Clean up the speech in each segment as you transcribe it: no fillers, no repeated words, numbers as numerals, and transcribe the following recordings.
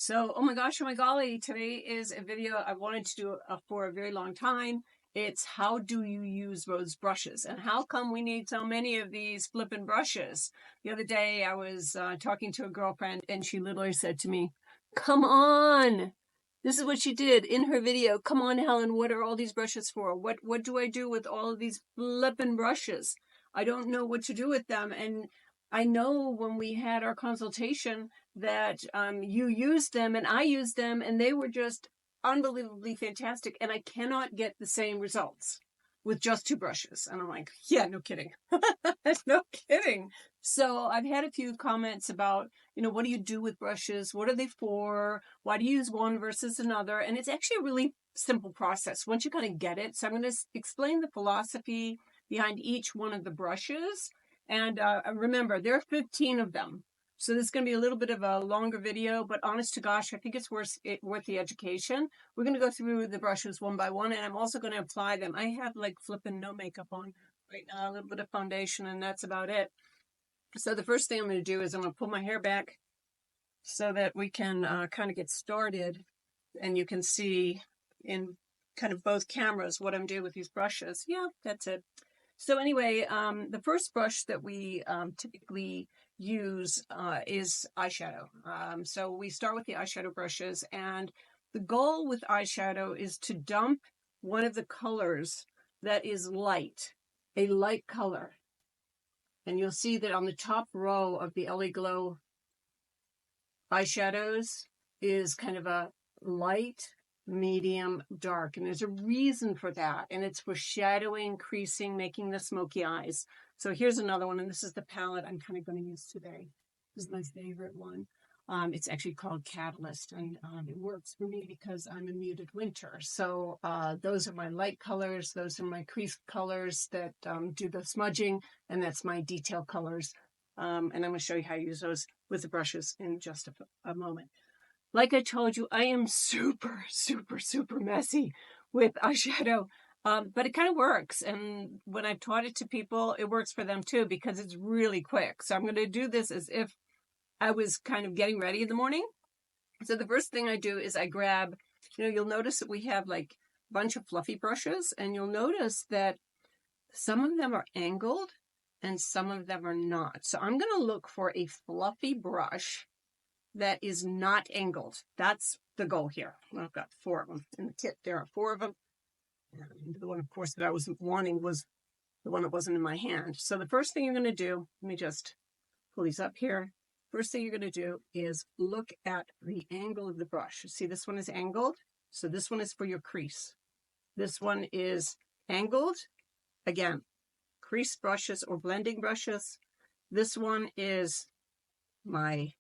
So, oh my gosh, oh my golly, today is a video I wanted to do for a very long time. It's how do you use those brushes and how come we need so many of these flippin' brushes? The other day I was talking to a girlfriend and she literally said to me, come on. This is what she did in her video. Come on, Helen, what are all these brushes for? What do I do with all of these flippin' brushes? I don't know what to do with them. And I know when we had our consultation that you used them and I used them and they were just unbelievably fantastic. And I cannot get the same results with just two brushes. And I'm like, yeah, no kidding. No kidding. So I've had a few comments about, what do you do with brushes? What are they for? Why do you use one versus another? And it's actually a really simple process once you kind of get it. So I'm going to explain the philosophy behind each one of the brushes. And remember, there are 15 of them. So this is going to be a little bit of a longer video, but honest to gosh, I think it's worth the education. We're going to go through the brushes one by one, and I'm also going to apply them. I have like flipping no makeup on right now, a little bit of foundation, and that's about it. So the first thing I'm going to do is I'm going to pull my hair back so that we can kind of get started, and you can see in kind of both cameras what I'm doing with these brushes. Yeah, that's it. So anyway, the first brush that we typically use is eyeshadow. So we start with the eyeshadow brushes, and the goal with eyeshadow is to dump one of the colors that is light, a light color. And you'll see that on the top row of the EllieGlow eyeshadows is kind of a light, medium, dark. And there's a reason for that. And it's for shadowing, creasing, making the smoky eyes. So here's another one. And this is the palette I'm kind of going to use today. This is my favorite one. It's actually called Catalyst. And it works for me because I'm a muted winter. So those are my light colors. Those are my crease colors that do the smudging. And that's my detail colors. And I'm going to show you how to use those with the brushes in just a moment. Like I told you, I am super, super, super messy with eyeshadow, but it kind of works. And when I've taught it to people, it works for them too, because it's really quick. So I'm going to do this as if I was kind of getting ready in the morning. So the first thing I do is I grab, you'll notice that we have like a bunch of fluffy brushes, and you'll notice that some of them are angled and some of them are not. So I'm going to look for a fluffy brush that is not angled. That's the goal here. I've got 4 of them in the kit. There are 4 of them. And the one, of course, that I was wanting was the one that wasn't in my hand. So the first thing you're going to do, let me just pull these up here. First thing you're going to do is look at the angle of the brush. See, this one is angled. So this one is for your crease. This one is angled. Again, crease brushes or blending brushes. This one is my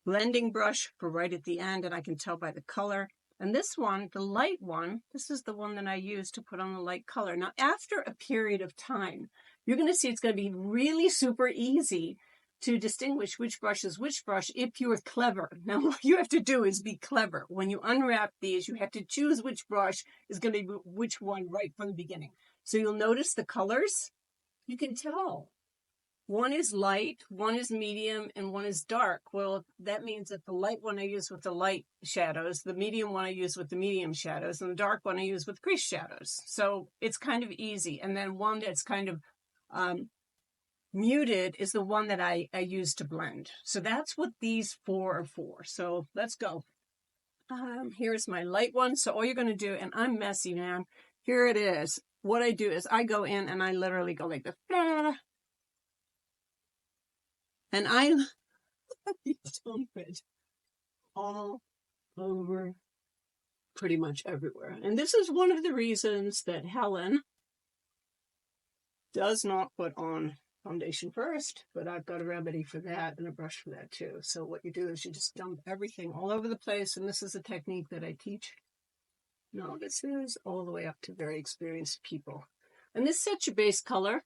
blending brush for right at the end, and I can tell by the color. And this one, the light one, this is the one that I use to put on the light color. Now, after a period of time, you're going to see it's going to be really super easy to distinguish which brush is which brush if you're clever. Now, what you have to do is be clever. When you unwrap these, you have to choose which brush is going to be which one right from the beginning. So you'll notice the colors. You can tell. One is light, one is medium, and one is dark. Well, that means that the light one I use with the light shadows, the medium one I use with the medium shadows, and the dark one I use with crease shadows. So it's kind of easy. And then one that's kind of muted is the one that I use to blend. So that's what these 4 are for. So let's go. Here's my light one. So all you're going to do, and I'm messy, man. Here it is. What I do is I go in and I literally go like this. And I dump it all over pretty much everywhere. And this is one of the reasons that Helen does not put on foundation first, but I've got a remedy for that and a brush for that too. So what you do is you just dump everything all over the place. And this is a technique that I teach. No, this is all the way up to very experienced people. And this sets your base color.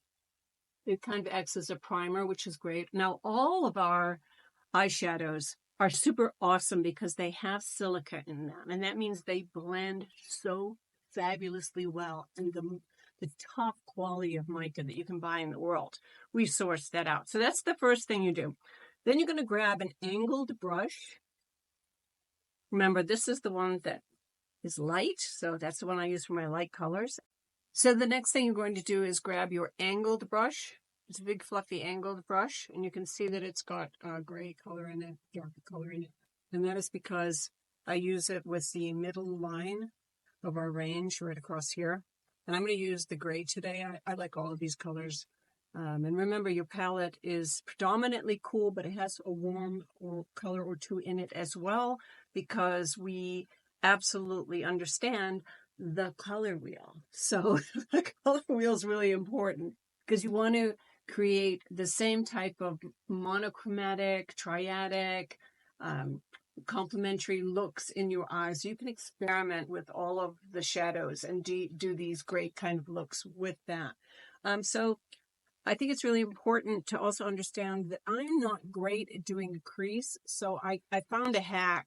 It kind of acts as a primer, which is great. Now, all of our eyeshadows are super awesome because they have silica in them. And that means they blend so fabulously well. And the top quality of mica that you can buy in the world, we source that out. So that's the first thing you do. Then you're going to grab an angled brush. Remember, this is the one that is light, so that's the one I use for my light colors. So the next thing you're going to do is grab your angled brush. It's a big fluffy angled brush, and you can see that it's got a gray color in it, darker color in it. And that is because I use it with the middle line of our range right across here. And I'm going to use the gray today. I like all of these colors. And remember, your palette is predominantly cool, but it has a warm color or two in it as well, because we absolutely understand the color wheel. So the color wheel is really important because you want to create the same type of monochromatic, triadic, complementary looks in your eyes. You can experiment with all of the shadows and do these great kind of looks with that. So I think it's really important to also understand that I'm not great at doing a crease. So I found a hack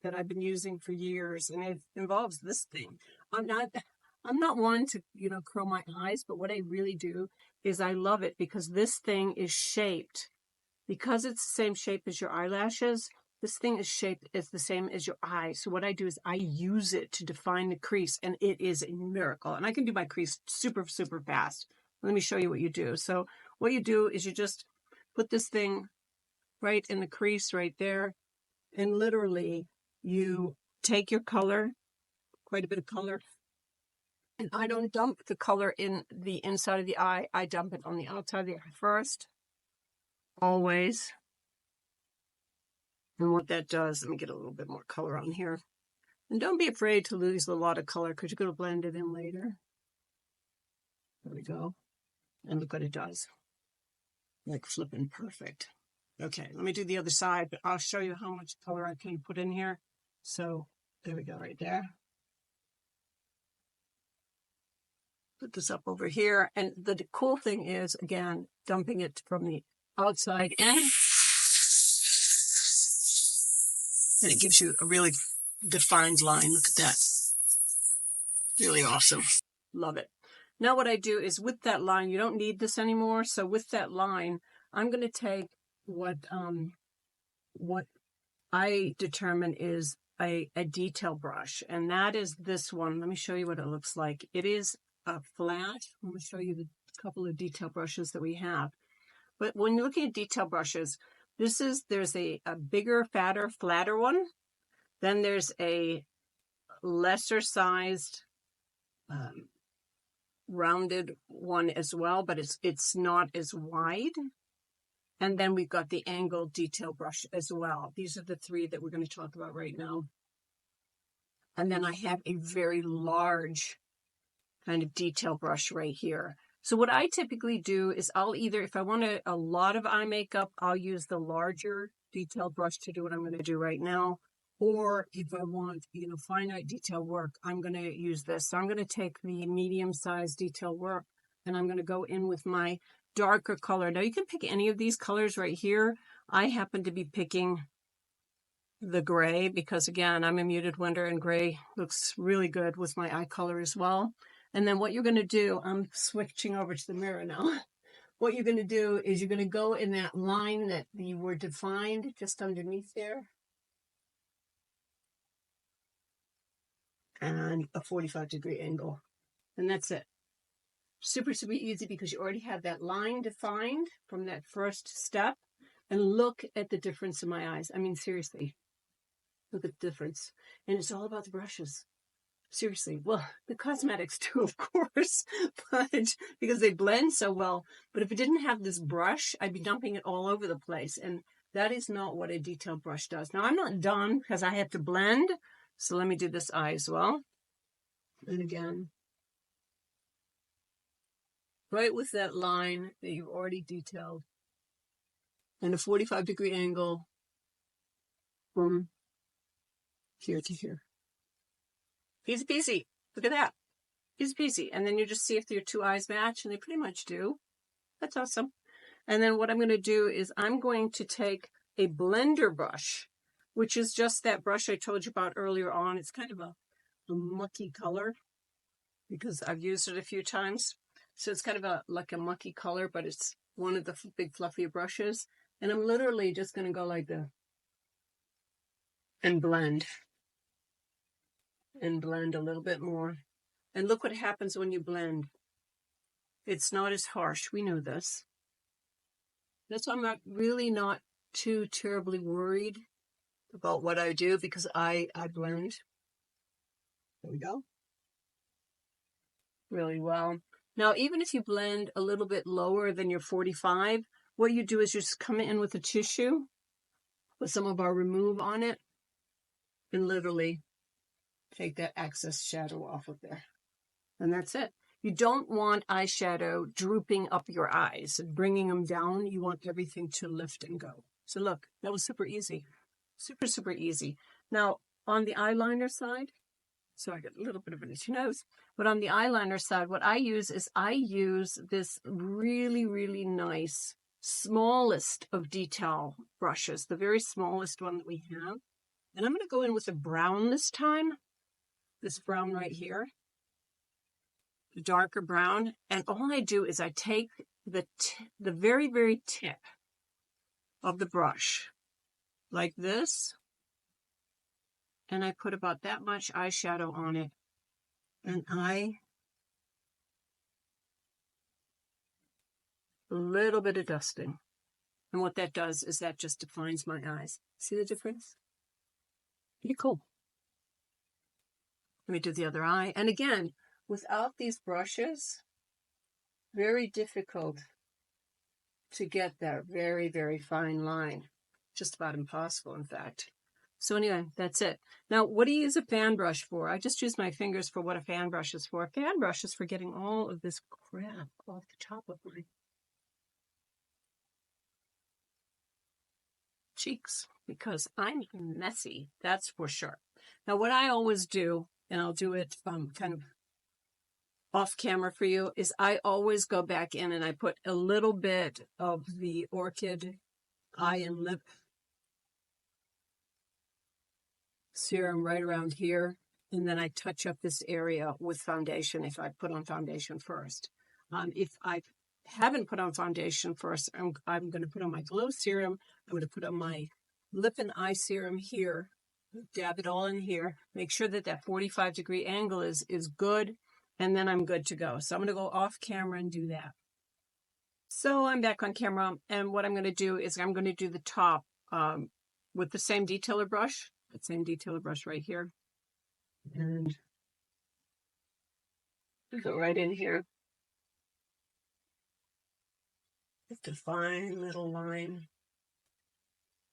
that I've been using for years, and it involves this thing. I'm not one to, curl my eyes, but what I really do is I love it because this thing is shaped. Because it's the same shape as your eyelashes, this thing is shaped as the same as your eye. So what I do is I use it to define the crease, and it is a miracle. And I can do my crease super, super fast. Let me show you what you do. So what you do is you just put this thing right in the crease right there. And literally you take your color, quite a bit of color, and I don't dump the color in the inside of the eye. I dump it on the outside of the eye first, always. And what that does, let me get a little bit more color on here. And don't be afraid to lose a lot of color because you're going to blend it in later. There we go. And look what it does. Like flipping perfect. Okay, let me do the other side, but I'll show you how much color I can put in here. So there we go, right there. Put this up over here. And the cool thing is, again, dumping it from the outside in. And it gives you a really defined line. Look at that. Really awesome. Love it. Now what I do is with that line, you don't need this anymore. So with that line, I'm going to take what I determine is a detail brush. And that is this one. Let me show you what it looks like. It is a flat. I'm going to show you the couple of detail brushes that we have. But when you're looking at detail brushes, there's a bigger, fatter, flatter one. Then there's a lesser sized, rounded one as well, but it's not as wide. And then we've got the angled detail brush as well. These are the three that we're going to talk about right now. And then I have a very large kind of detail brush right here. So what I typically do is I'll either, if I want a lot of eye makeup, I'll use the larger detail brush to do what I'm going to do right now. Or if I want, finite detail work, I'm going to use this. So I'm going to take the medium-sized detail work, and I'm going to go in with my darker color. Now you can pick any of these colors right here. I happen to be picking the gray because, again, I'm a muted winter, and gray looks really good with my eye color as well. And then what you're going to do, I'm switching over to the mirror now. What you're going to do is you're going to go in that line that you were defined just underneath there. And a 45-degree angle. And that's it. Super, super easy because you already have that line defined from that first step. And look at the difference in my eyes. I mean, seriously, look at the difference. And it's all about the brushes. Seriously. Well, the cosmetics too, of course, but because they blend so well. But if it didn't have this brush, I'd be dumping it all over the place. And that is not what a detail brush does. Now, I'm not done because I have to blend. So let me do this eye as well. And again, right with that line that you've already detailed and a 45-degree angle from here to here. Easy peasy. Look at that. Easy peasy. And then you just see if your two eyes match, and they pretty much do. That's awesome. And then what I'm going to do is I'm going to take a blender brush, which is just that brush I told you about earlier on. It's kind of a mucky color because I've used it a few times. So it's kind of like a mucky color, but it's one of the big fluffy brushes. And I'm literally just going to go like this. and blend. And blend a little bit more. And look what happens when you blend. It's not as harsh. We know this. That's why I'm really not too terribly worried about what I do, because I blend. There we go. Really well. Now, even if you blend a little bit lower than your 45, what you do is you just come in with a tissue with some of our remove on it and literally take that excess shadow off of there. And that's it. You don't want eyeshadow drooping up your eyes and bringing them down. You want everything to lift and go. So look, that was super easy. Super, super easy. Now, on the eyeliner side, so I got a little bit of an itchy nose, but on the eyeliner side, what I use is I use this really, really nice, smallest of detail brushes, the very smallest one that we have. And I'm going to go in with a brown this time, this brown right here, the darker brown. And all I do is I take the very, very tip of the brush like this, and I put about that much eyeshadow on it, and a little bit of dusting. And what that does is that just defines my eyes. See the difference? Pretty cool. Let me do the other eye. And again, without these brushes, very difficult to get that very, very fine line. Just about impossible, in fact. So anyway, that's it. Now, what do you use a fan brush for? I just use my fingers for what a fan brush is for. A fan brush is for getting all of this crap off the top of my cheeks, because I'm messy, that's for sure. Now, what I always do, and I'll do it kind of off camera for you, is I always go back in and I put a little bit of the Orchid eye and lip serum right around here, and then I touch up this area with foundation if I put on foundation first. If I haven't put on foundation first, I'm going to put on my glow serum. I'm going to put on my lip and eye serum here, dab it all in here, make sure that that 45-degree angle is good, and then I'm good to go. So I'm going to go off camera and do that. So I'm back on camera, and what I'm going to do is I'm going to do the top with the same detailer brush. That same detailer brush right here, and go right in here. Just a fine little line.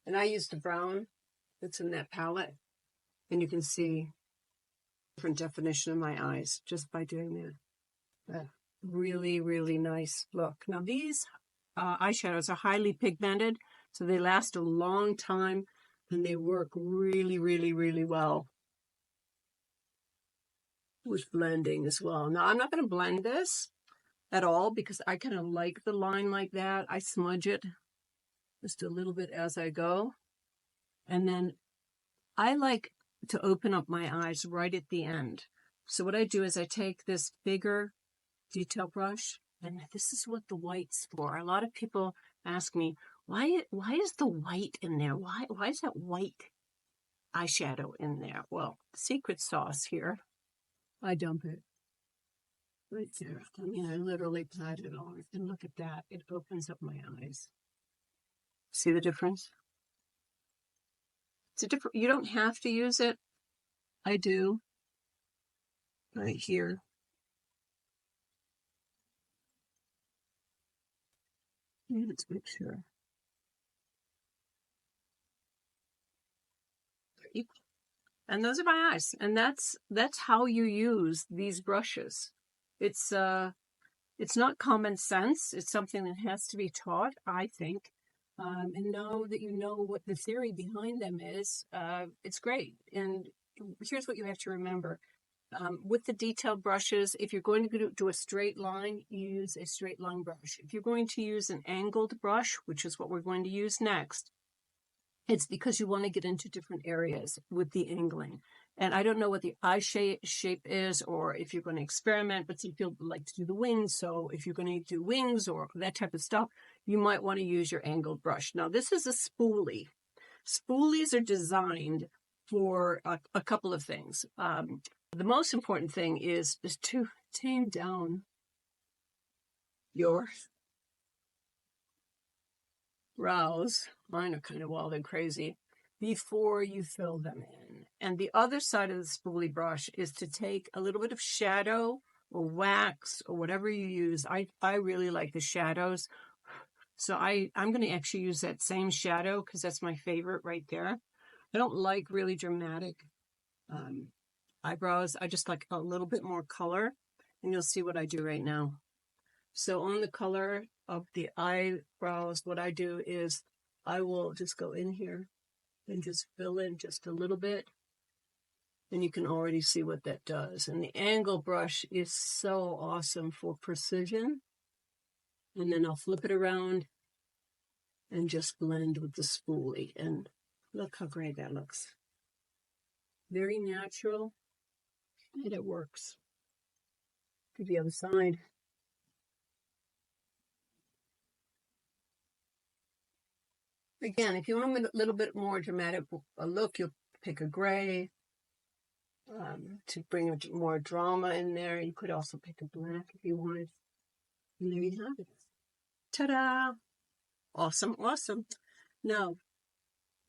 And I used the brown that's in that palette, and you can see different definition of my eyes just by doing that. Really, really nice look. Now these eyeshadows are highly pigmented, so they last a long time. And they work really, really, really well with blending as well. Now, I'm not going to blend this at all because I kind of like the line like that. I smudge it just a little bit as I go. And then I like to open up my eyes right at the end. So what I do is I take this bigger detail brush, and this is what the white's for. A lot of people ask me, why is the white in there? Why is that white eyeshadow in there? Well, the secret sauce here, I dump it right there. I mean, I literally pat it on, and look at that. It opens up my eyes. See the difference? It's a different, you don't have to use it. I do. Right here. Let's make sure. And those are my eyes. And that's how you use these brushes. It's not common sense. It's something that has to be taught, I think. And now that you know what the theory behind them is, it's great. And here's what you have to remember. With the detailed brushes, if you're going to do a straight line, use a straight line brush. If you're going to use an angled brush, which is what we're going to use next, it's because you want to get into different areas with the angling. And I don't know what the eye shape is, or if you're going to experiment, but some people like to do the wings. So if you're going to do wings or that type of stuff, you might want to use your angled brush. Now, this is a spoolie. Spoolies are designed for a couple of things. The most important thing is to tame down your brows. Mine are kind of wild and crazy before you fill them in. And the other side of the spoolie brush is to take a little bit of shadow or wax or whatever you use. I really like the shadows. So I'm going to actually use that same shadow because that's my favorite right there. I don't like really dramatic eyebrows. I just like a little bit more color, and you'll see what I do right now. So on the color of the eyebrows, what I do is I will just go in here and just fill in just a little bit. And you can already see what that does. And the angle brush is so awesome for precision. And then I'll flip it around and just blend with the spoolie. And look how great that looks. Very natural, and it works. To the other side. Again, if you want a little bit more dramatic look, you'll pick a gray to bring more drama in there. You could also pick a black if you wanted. And there you have it. Ta-da! Awesome, awesome. Now,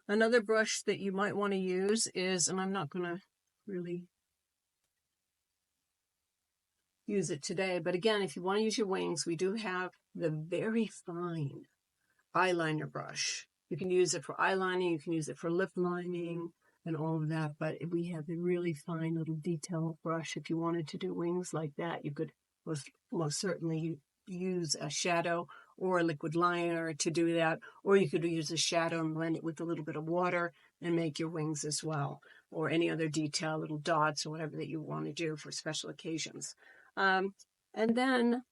another brush that you might want to use is, and I'm not going to really use it today, but again, if you want to use your wings, we do have the very fine eyeliner brush. You can use it for eyelining, you can use it for lip lining and all of that, but we have a really fine little detail brush. If you wanted to do wings like that, you could most certainly use a shadow or a liquid liner to do that, or you could use a shadow and blend it with a little bit of water and make your wings as well, or any other detail, little dots or whatever that you want to do for special occasions. And then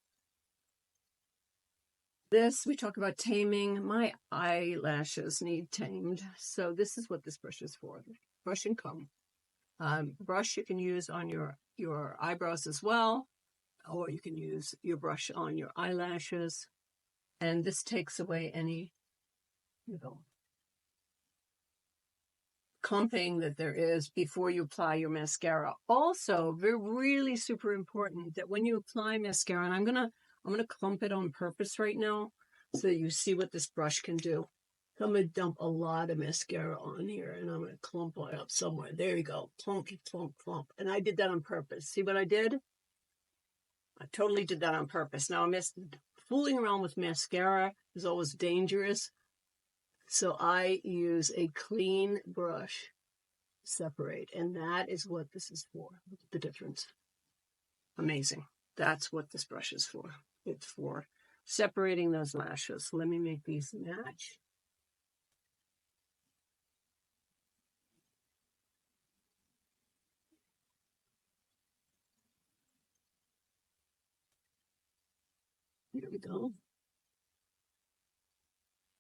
this, we talk about taming. My eyelashes need tamed. So this is what this brush is for. Brush and comb. Brush you can use on your eyebrows as well, or you can use your brush on your eyelashes. And this takes away any, clumping that there is before you apply your mascara. Also, really super important that when you apply mascara, and I'm gonna clump it on purpose right now so that you see what this brush can do. I'm gonna dump a lot of mascara on here and I'm gonna clump it up somewhere. There you go. Clump, clump, clump. And I did that on purpose. See what I did? I totally did that on purpose. Now, fooling around with mascara is always dangerous. So I use a clean brush, separate, and that is what this is for. Look at the difference. Amazing. That's what this brush is for. It's for separating those lashes. Let me make these match. Here we go.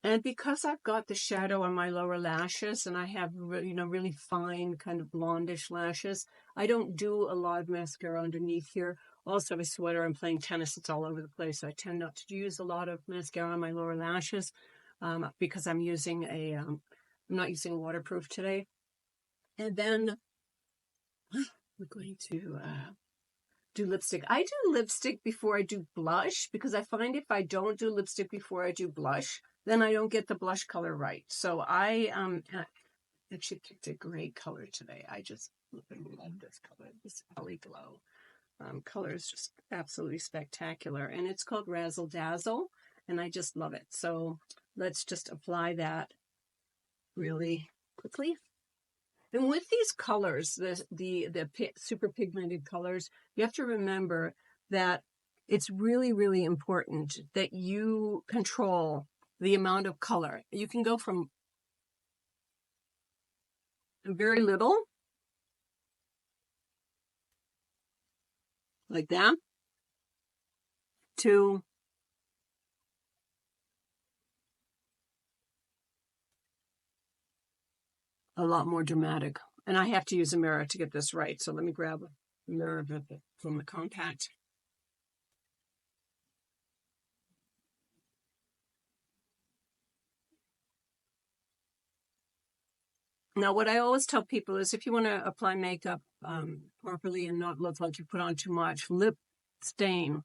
And because I've got the shadow on my lower lashes and I have, really fine kind of blondish lashes, I don't do a lot of mascara underneath here. Also, I have a sweater. I'm playing tennis. It's all over the place. So I tend not to use a lot of mascara on my lower lashes because I'm using I'm not using waterproof today. And then we're going to do lipstick. I do lipstick before I do blush because I find if I don't do lipstick before I do blush, then I don't get the blush color right. So I actually picked a great color today. I just love this color. This EllieGlow color is just absolutely spectacular. And it's called Razzle Dazzle. And I just love it. So let's just apply that really quickly. And with these colors, the super pigmented colors, you have to remember that it's really, really important that you control the amount of color. You can go from very little, like that, to a lot more dramatic. And I have to use a mirror to get this right. So let me grab a mirror from the compact. Now, what I always tell people is if you want to apply makeup properly and not look like you put on too much, lip stain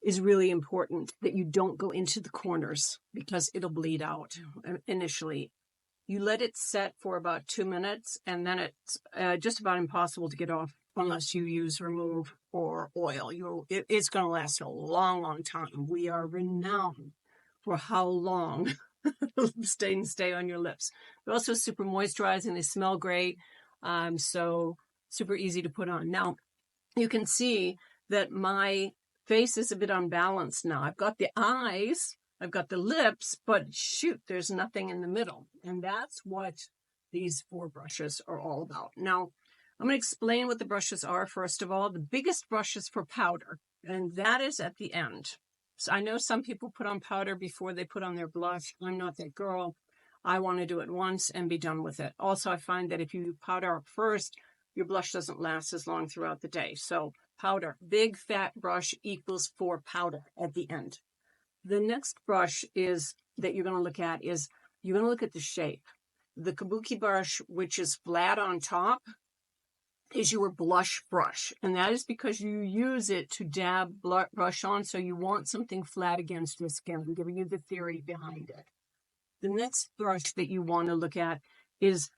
is really important, that you don't go into the corners because it'll bleed out initially. You let it set for about 2 minutes, and then it's just about impossible to get off unless you use Remove or oil. It's going to last a long, long time. We are renowned for how long stains stay on your lips. They're also super moisturizing. They smell great. So super easy to put on. Now, you can see that my face is a bit unbalanced now. I've got the eyes, I've got the lips, but shoot, there's nothing in the middle. And that's what these 4 brushes are all about. Now, I'm going to explain what the brushes are. First of all, the biggest brush is for powder, and that is at the end. So I know some people put on powder before they put on their blush. I'm not that girl. I want to do it once and be done with it. Also, I find that if you powder up first, your blush doesn't last as long throughout the day. So powder, big fat brush equals 4 powder at the end. The next brush that you're going to look at is you're going to look at the shape. The kabuki brush, which is flat on top, is your blush brush. And that is because you use it to dab brush on. So you want something flat against your skin. I'm giving you the theory behind it. The next brush that you want to look at is,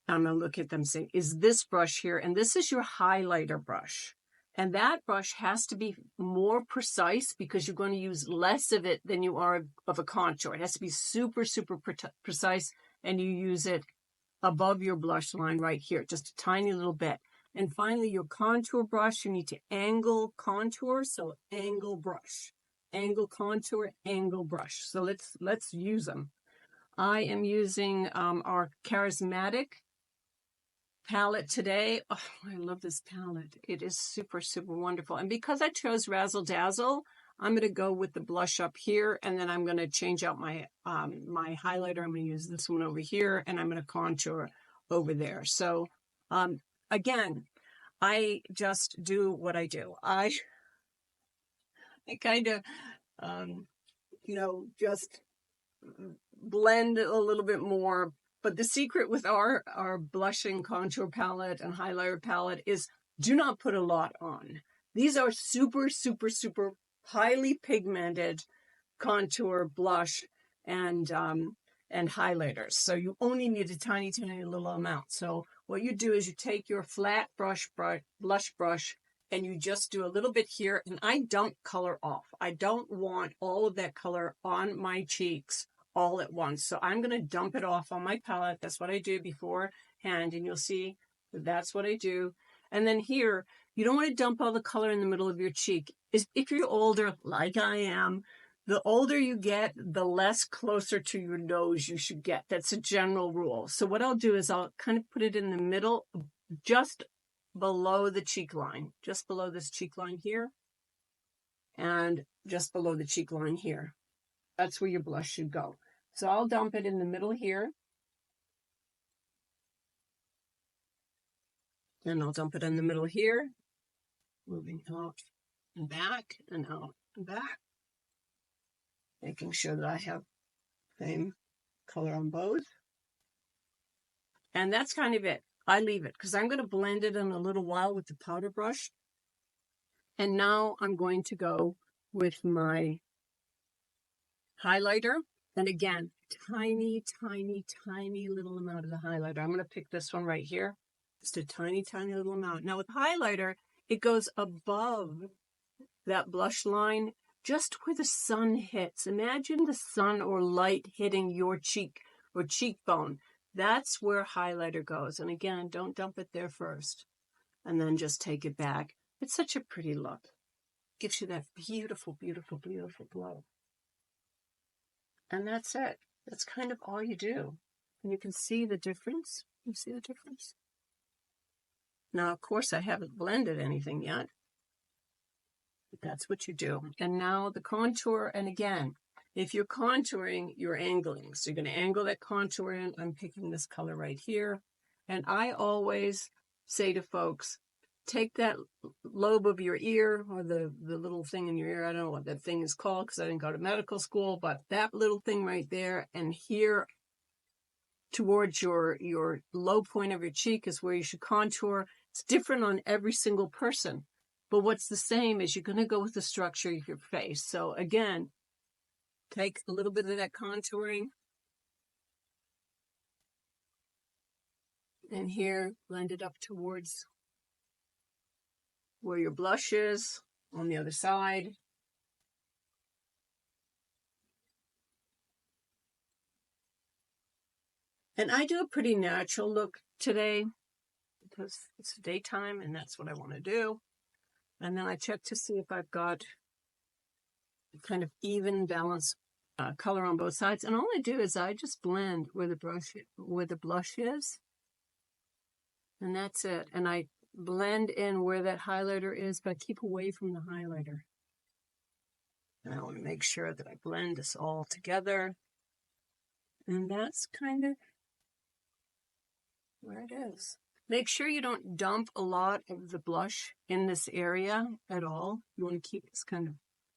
I'm going to look at them and say, is this brush here. And this is your highlighter brush. And that brush has to be more precise because you're going to use less of it than you are of a contour. It has to be super, super precise. And you use it above your blush line right here, just a tiny little bit. And finally, your contour brush, you need to angle contour. So angle brush, angle contour, angle brush. So let's use them. I am using our Charismatic palette today. Oh, I love this palette. It is super, super wonderful. And because I chose Razzle Dazzle, I'm going to go with the blush up here, and then I'm going to change out my my highlighter. I'm going to use this one over here, and I'm going to contour over there. So again, I just do what I do. I kind of, just blend a little bit more. But the secret with our blushing contour palette and highlighter palette is do not put a lot on. These are super, super, super highly pigmented contour, blush, and highlighters. So you only need a tiny, tiny little amount. So what you do is you take your flat blush brush, and you just do a little bit here. And I dump color off. I don't want all of that color on my cheeks all at once. So I'm going to dump it off on my palette. That's what I do beforehand. And you'll see that's what I do. And then here, you don't want to dump all the color in the middle of your cheek. If you're older, like I am, the older you get, the less closer to your nose you should get. That's a general rule. So what I'll do is I'll kind of put it in the middle, just below the cheek line, just below this cheek line here, and just below the cheek line here. That's where your blush should go. So I'll dump it in the middle here. And I'll dump it in the middle here, moving out and back and out and back, making sure that I have same color on both. And that's kind of it. I leave it because I'm going to blend it in a little while with the powder brush. And now I'm going to go with my highlighter. And again, tiny, tiny, tiny little amount of the highlighter. I'm going to pick this one right here. Just a tiny, tiny little amount. Now with highlighter, it goes above that blush line, just where the sun hits. Imagine the sun or light hitting your cheek or cheekbone. That's where highlighter goes. And again, don't dump it there first. And then just take it back. It's such a pretty look. Gives you that beautiful, beautiful, beautiful glow. And that's it. That's kind of all you do. And you can see the difference. You see the difference? Now, of course, I haven't blended anything yet. But that's what you do. And now the contour, and again, if you're contouring, you're angling. So you're going to angle that contour in. I'm picking this color right here. And I always say to folks, take that lobe of your ear, or the little thing in your ear. I don't know what that thing is called because I didn't go to medical school, but that little thing right there. And here, towards your low point of your cheek is where you should contour. It's different on every single person. But what's the same is you're going to go with the structure of your face. So again, take a little bit of that contouring. And here, blend it up towards where your blush is on the other side. And I do a pretty natural look today because it's daytime and that's what I want to do. And then I check to see if I've got kind of even balanced color on both sides. And all I do is I just blend where the blush is. And that's it. And I blend in where that highlighter is, but I keep away from the highlighter. And I want to make sure that I blend this all together. And that's kind of where it is. Make sure you don't dump a lot of the blush in this area at all. You want to keep this kind of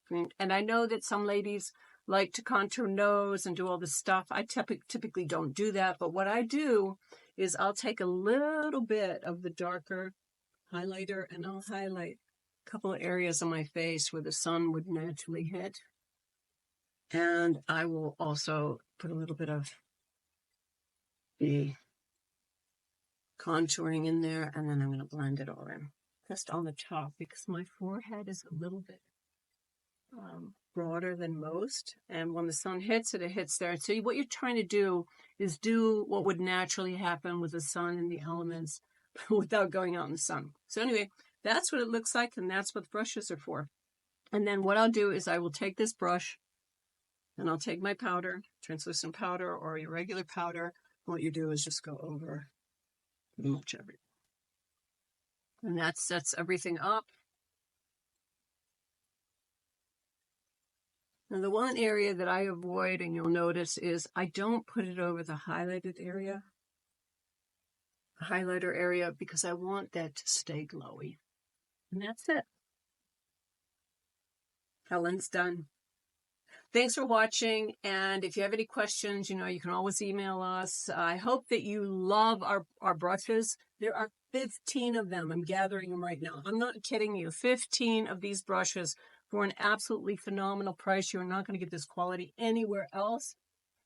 green. And I know that some ladies like to contour nose and do all this stuff. I typically don't do that, but what I do is I'll take a little bit of the darker highlighter and I'll highlight a couple of areas on my face where the sun would naturally hit. And I will also put a little bit of the contouring in there, and then I'm going to blend it all in just on the top because my forehead is a little bit broader than most, and when the sun hits it, it hits there. So what you're trying to do is do what would naturally happen with the sun and the elements without going out in the sun. So anyway, that's what it looks like, and that's what the brushes are for. And then what I'll do is I will take this brush and I'll take my powder, translucent powder or your regular powder. What you do is just go over pretty much everything. And that sets everything up. Now the one area that I avoid, and you'll notice, is I don't put it over the highlighted area, highlighter area, because I want that to stay glowy. And that's it. Helen's done. Thanks for watching, and if you have any questions, you can always email us. I hope that you love our brushes. There are 15 of them. I'm gathering them right now. I'm not kidding you. 15 of these brushes for an absolutely phenomenal price. You're not going to get this quality anywhere else.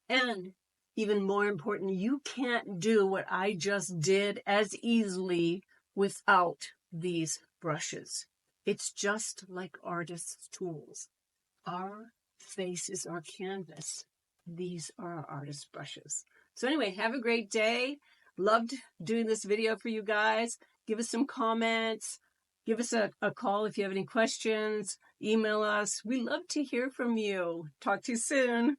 And even more important, you can't do what I just did as easily without these brushes. It's just like artists' tools. Our face is our canvas. These are our artist brushes. So anyway, have a great day. Loved doing this video for you guys. Give us some comments. Give us a call if you have any questions. Email us. We love to hear from you. Talk to you soon.